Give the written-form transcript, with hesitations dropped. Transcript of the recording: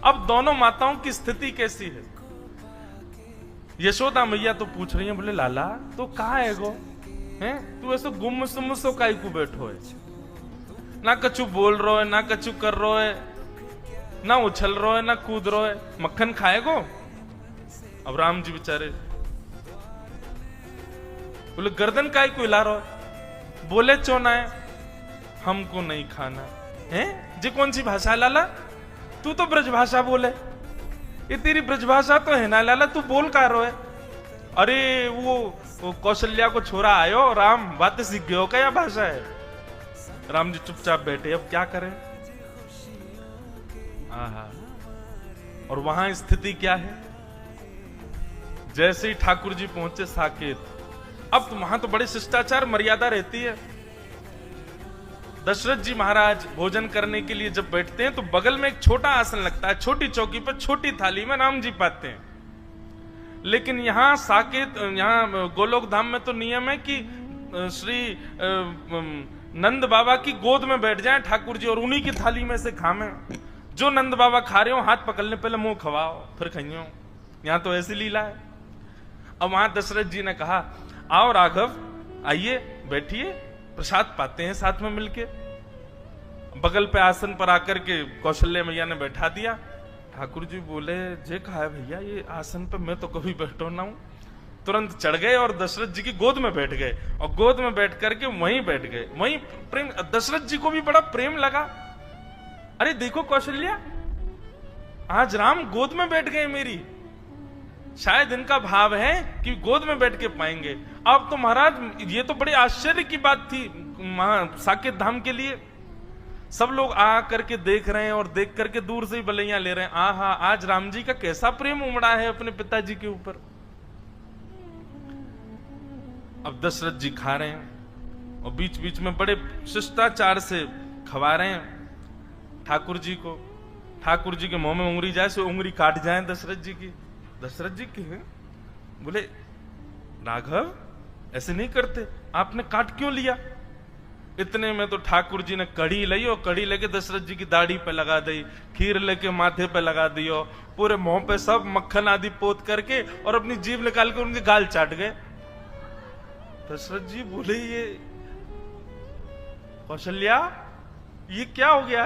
अब दोनों माताओं की स्थिति कैसी है? यशोदा मैया तो पूछ रही है, बोले लाला तो कहाँ है गो, हैं तू ऐसे गुम सुम सो काई को बैठो है, ना कछु बोल रो है, ना कछु कर रो है, ना उछल रो है, ना कूद रो है, मक्खन खाएगो? अब राम जी बेचारे बोले गर्दन काई को हिला रो है, बोले चोना है हमको नहीं खाना है। जी कौन सी भाषा लाला? तू तो ब्रज भाषा बोले, ये तेरी ब्रज भाषा तो है ना लाला, तू बोल का रो है? अरे वो कौशल्या को छोरा आयो राम, बातें सीख गयो क्या, या भाषा है? राम जी चुपचाप बैठे, अब क्या करें? आहा, और वहां स्थिति क्या है? जैसे ही ठाकुर जी पहुंचे साकेत, अब तो वहां तो बड़े शिष्टाचार मर्यादा रहती है। दशरथ जी महाराज भोजन करने के लिए जब बैठते हैं तो बगल में एक छोटा आसन लगता है, छोटी चौकी पर छोटी थाली में राम जी पाते हैं। लेकिन यहाँ साकेत, यहाँ गोलोक धाम में तो नियम है कि श्री नंद बाबा की गोद में बैठ जाएं ठाकुर जी और उन्हीं की थाली में से खाएं। जो नंद बाबा खा रहे हो हाथ पकड़ने पहले मुंह खवाओ फिर खाइयो। यहाँ तो ऐसी लीला है। अब वहां दशरथ जी ने कहा, आओ राघव आइए बैठिए, प्रसाद पाते हैं साथ में मिलके। बगल पे आसन पर आकर के कौशल्या मैया ने बैठा दिया। ठाकुर जी बोले, जे कहा है भैया ये आसन पे मैं तो कभी बैठो ना हूं। तुरंत चढ़ गए और दशरथ जी की गोद में बैठ गए और गोद में बैठ करके वहीं बैठ गए। वहीं प्रेम, दशरथ जी को भी बड़ा प्रेम लगा। अरे देखो कौशल्या, आज राम गोद में बैठ गए मेरी, शायद इनका भाव है कि गोद में बैठ के पाएंगे। अब तो महाराज ये तो बड़े आश्चर्य की बात थी साकेत धाम के लिए। सब लोग आ करके देख रहे हैं और देख करके दूर से ही बलैया ले रहे हैं। आहा, आज राम जी का कैसा प्रेम उमड़ा है अपने पिताजी के ऊपर। अब दशरथ जी खा रहे हैं और बीच बीच में बड़े शिष्टाचार से खवा रहे हैं ठाकुर जी को। ठाकुर जी के मुंह में उंगली जाए सो उंगली काट जाए दशरथ जी की। दशरथ जी की है, बोले राघव ऐसे नहीं करते, आपने काट क्यों लिया? इतने में तो ठाकुर जी ने कड़ी ली और कड़ी लेके दशरथ जी की दाढ़ी पे लगा दी, खीर लेके माथे पे लगा दियो, पूरे मुंह पे सब मक्खन आदि पोत करके और अपनी जीभ निकाल के उनके गाल चाट गए। दशरथ जी बोले, ये कौशल्या ये क्या हो गया?